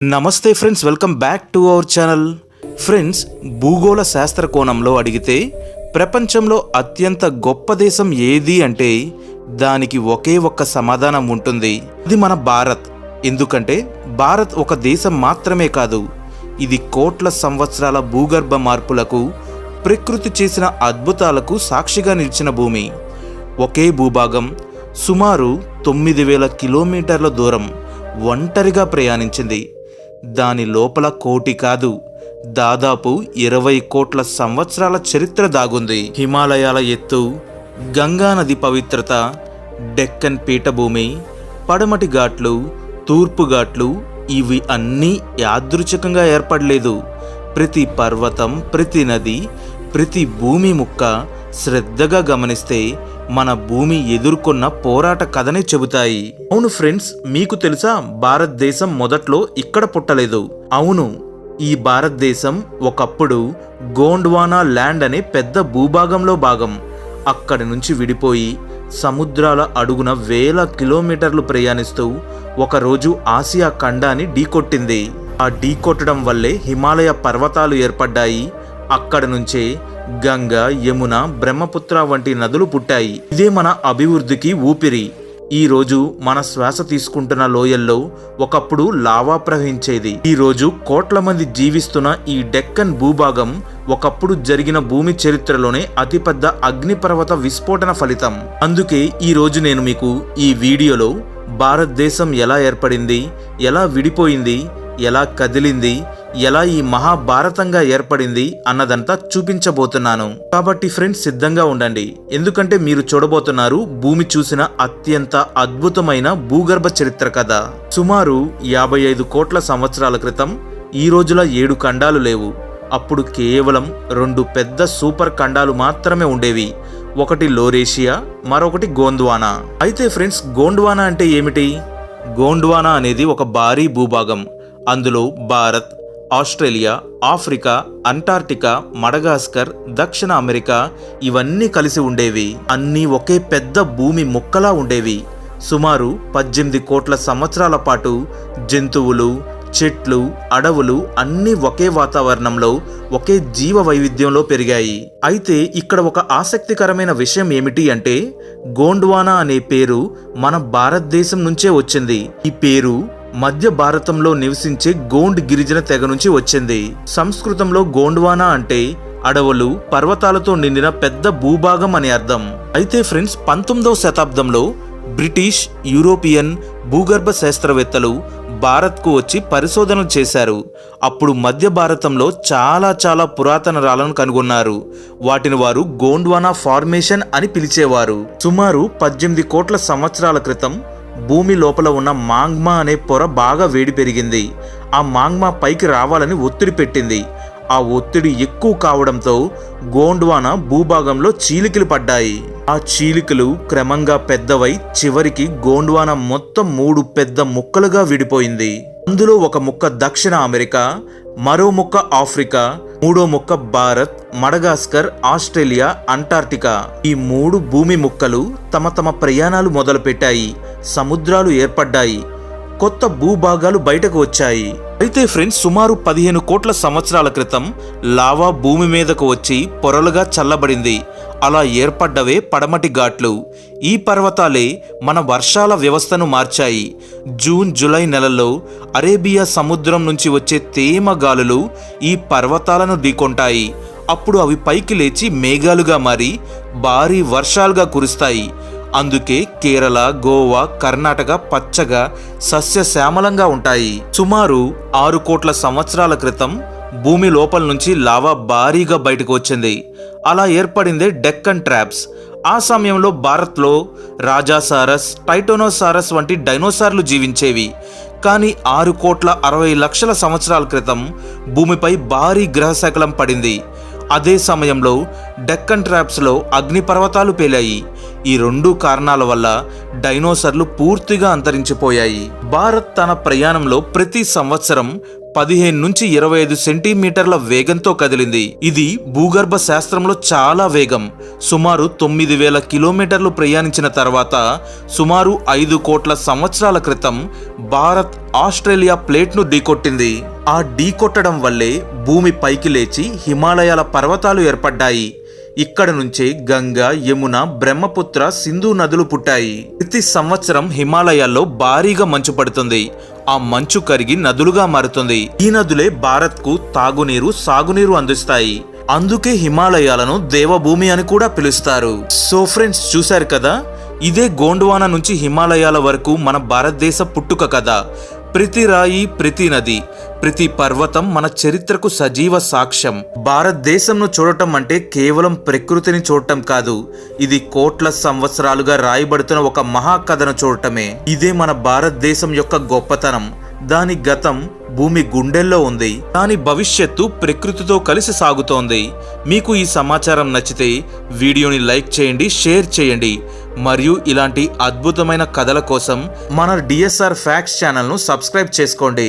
నమస్తే friends, welcome back to our channel. Friends, భూగోళ శాస్త్ర కోణంలో అడిగితే ప్రపంచంలో అత్యంత గొప్ప దేశం ఏది అంటే దానికి ఒకే ఒక్క సమాధానం ఉంటుంది. ఇది మన భారత్. ఎందుకంటే భారత్ ఒక దేశం మాత్రమే కాదు, ఇది కోట్ల సంవత్సరాల భూగర్భ మార్పులకు, ప్రకృతి చేసిన అద్భుతాలకు సాక్షిగా నిలిచిన భూమి. ఒకే భూభాగం సుమారు 9,000 కిలోమీటర్ల దూరం ఒంటరిగా ప్రయాణించింది. దాని లోపల కోటి కాదు, దాదాపు 20 కోట్ల సంవత్సరాల చరిత్ర దాగుంది. హిమాలయాల ఎత్తు, గంగా నది పవిత్రత, డెక్కన్ పీఠభూమి, పడమటి ఘాట్లు, తూర్పు ఘాట్లు, ఇవి అన్నీ యాదృచ్ఛికంగా ఏర్పడలేదు. ప్రతి పర్వతం, ప్రతి నది, ప్రతి భూమి ముక్క శ్రద్ధగా గమనిస్తే మన భూమి ఎదుర్కొన్న పోరాట కథనే చెబుతాయి. అవును ఫ్రెండ్స్, మీకు తెలుసా భారతదేశం మొదట్లో ఇక్కడ పుట్టలేదు. అవును, ఈ భారతదేశం ఒకప్పుడు గోండ్వానా ల్యాండ్ అనే పెద్ద భూభాగంలో భాగం. అక్కడి నుంచి విడిపోయి సముద్రాల అడుగున వేల కిలోమీటర్లు ప్రయాణిస్తూ ఒకరోజు ఆసియా ఖండాన్ని ఢీకొట్టింది. ఆ ఢీకొట్టడం వల్లే హిమాలయ పర్వతాలు ఏర్పడ్డాయి. అక్కడ నుంచే గంగా, యమున, బ్రహ్మపుత్ర వంటి నదులు పుట్టాయి. ఇదే మన అభివృద్ధికి ఊపిరి. ఈరోజు మన శ్వాస తీసుకుంటున్న లోయల్లో ఒకప్పుడు లావా ప్రవహించేది. ఈరోజు కోట్ల మంది జీవిస్తున్న ఈ డెక్కన్ భూభాగం ఒకప్పుడు జరిగిన భూమి చరిత్రలోనే అతిపెద్ద అగ్నిపర్వత విస్ఫోటన ఫలితం. అందుకే ఈరోజు నేను మీకు ఈ వీడియోలో భారతదేశం ఎలా ఏర్పడింది, ఎలా విడిపోయింది, ఎలా కదిలింది, ఎలా ఈ మహాభారతంగా ఏర్పడింది అన్నదంతా చూపించబోతున్నాను. కాబట్టి ఫ్రెండ్స్, సిద్ధంగా ఉండండి. ఎందుకంటే మీరు చూడబోతున్నారు భూమి చూసిన అత్యంత అద్భుతమైన భూగర్భ చరిత్ర కథ. సుమారు 55 కోట్ల సంవత్సరాల క్రితం ఈ రోజుల 7 ఖండాలు లేవు. అప్పుడు కేవలం 2 పెద్ద సూపర్ ఖండాలు మాత్రమే ఉండేవి. ఒకటి లోరేషియా, మరొకటి గోండ్వానా. అయితే ఫ్రెండ్స్, గోండ్వానా అంటే ఏమిటి? గోండ్వానా అనేది ఒక భారీ భూభాగం. అందులో Bharat, Australia, Africa, Antarctica, Madagascar, దక్షిణ అమెరికా ఇవన్నీ కలిసి ఉండేవి. అన్నీ ఒకే పెద్ద భూమి ముక్కలా ఉండేవి. సుమారు 18 కోట్ల సంవత్సరాల పాటు జంతువులు, చెట్లు, అడవులు అన్నీ ఒకే వాతావరణంలో, ఒకే జీవ వైవిధ్యంలో పెరిగాయి. అయితే ఇక్కడ ఒక ఆసక్తికరమైన విషయం ఏమిటి అంటే గోండ్వానా అనే పేరు మన భారతదేశం నుంచే వచ్చింది. ఈ పేరు మధ్య భారతంలో నివసించే గోండ్ గిరిజన తెగ నుంచి వచ్చింది. సంస్కృతంలో గోండ్వానా అంటే అడవులు, పర్వతాలతో నిండిన పెద్ద భూభాగం అని అర్థం. అయితే ఫ్రెండ్స్, 19వ శతాబ్దంలో బ్రిటిష్, యూరోపియన్ భూగర్భ శాస్త్రవేత్తలు భారత్కు వచ్చి పరిశోధనలు చేశారు. అప్పుడు మధ్య భారతంలో చాలా పురాతన రాళ్లను కనుగొన్నారు. వాటిని వారు గోండ్వానా ఫార్మేషన్ అని పిలిచేవారు. సుమారు 18 కోట్ల సంవత్సరాల క్రితం భూమి లోపల ఉన్న మాంగ్మా అనే పొర బాగా వేడి పెరిగింది. ఆ మాంగ్మా పైకి రావాలని ఒత్తిడి పెట్టింది. ఆ ఒత్తిడి ఎక్కువ కావడంతో గోండ్వానా భూభాగంలో చీలికలు పడ్డాయి. ఆ చీలికలు క్రమంగా పెద్దవై చివరికి గోండ్వానా మొత్తం 3 పెద్ద ముక్కలుగా విడిపోయింది. అందులో ఒక ముక్క దక్షిణ అమెరికా, మరో ముక్క ఆఫ్రికా, మూడో ముక్క భారత్, మడగాస్కర్, ఆస్ట్రేలియా, అంటార్క్టికా. ఈ 3 భూమి ముక్కలు తమ ప్రయాణాలు మొదలుపెట్టాయి. సముద్రాలు ఏర్పడ్డాయి. కొత్త భూభాగాలు బయటకు వచ్చాయి. అయితే ఫ్రెండ్స్, సుమారు 15 కోట్ల సంవత్సరాల క్రితం లావా భూమి మీదకు వచ్చి పొరలుగా చల్లబడింది. అలా ఏర్పడ్డవే పడమటి ఘాట్లు. ఈ పర్వతాలే మన వర్షాల వ్యవస్థను మార్చాయి. జూన్, జూలై నెలల్లో అరేబియా సముద్రం నుంచి వచ్చే తేమ గాలులు ఈ పర్వతాలను ఢీకొంటాయి. అప్పుడు అవి పైకి లేచి మేఘాలుగా మారి భారీ వర్షాలుగా కురుస్తాయి. అందుకే కేరళ, గోవా, కర్ణాటక పచ్చగా సస్యశ్యామలంగా ఉంటాయి. సుమారు 6 కోట్ల సంవత్సరాల క్రితం భూమి లోపల నుంచి లావా భారీగా బయటకు వచ్చింది. అలా ఏర్పడిందే డెక్కన్ ట్రాప్స్. ఆ సమయంలో భారత్లో రాజాసారస్, టైటానోసారస్ వంటి డైనోసార్లు జీవించేవి. కానీ 6 కోట్ల 60 లక్షల సంవత్సరాల క్రితం భూమిపై భారీ గ్రహశకలం పడింది. అదే సమయంలో డెక్కన్ ట్రాప్స్లో అగ్నిపర్వతాలు పేలాయి. ఈ 2 కారణాల వల్ల డైనోసార్లు పూర్తిగా అంతరించిపోయాయి. భారత్ తన ప్రయాణంలో ప్రతి సంవత్సరం 15 నుంచి 25 సెంటీమీటర్ల వేగంతో కదిలింది. ఇది భూగర్భ శాస్త్రంలో చాలా వేగం. సుమారు 9000 కిలోమీటర్లు ప్రయాణించిన తర్వాత సుమారు 5 కోట్ల సంవత్సరాల క్రితం భారత్ ఆస్ట్రేలియా ప్లేట్ను ఢీకొట్టింది. ఆ ఢీకొట్టడం వల్లే భూమి పైకి లేచి హిమాలయాల పర్వతాలు ఏర్పడ్డాయి. ఇక్కడ నుంచే గంగా, యమున, బ్రహ్మపుత్ర, సింధు నదులు పుట్టాయి. ప్రతి సంవత్సరం హిమాలయాల్లో భారీగా మంచు పడుతుంది. ఆ మంచు కరిగి నదులుగా మారుతుంది. ఈ నదులే భారత్కు తాగునీరు, సాగునీరు అందిస్తాయి. అందుకే హిమాలయాలను దేవభూమి అని కూడా పిలుస్తారు. సో ఫ్రెండ్స్, చూశారు కదా, ఇదే గోండ్వానా నుంచి హిమాలయాల వరకు మన భారతదేశ పుట్టుక కథ. ప్రతి రాయి, ప్రతి నది, ప్రతి పర్వతం మన చరిత్రకు సజీవ సాక్ష్యం. భారతదేశంను చూడటం అంటే కేవలం ప్రకృతిని చూడటం కాదు, ఇది కోట్ల సంవత్సరాలుగా రాయబడుతున్న ఒక మహాకథను చూడటమే. ఇదే మన భారతదేశం యొక్క గొప్పతనం. దాని గతం భూమి గుండెల్లో ఉంది, దాని భవిష్యత్తు ప్రకృతితో కలిసి సాగుతోంది. మీకు ఈ సమాచారం నచ్చితే వీడియోని లైక్ చేయండి, షేర్ చేయండి. మరియు ఇలాంటి అద్భుతమైన కథల కోసం మన డిఎస్ఆర్ ఫ్యాక్ట్స్ ఛానల్ను సబ్స్క్రైబ్ చేసుకోండి.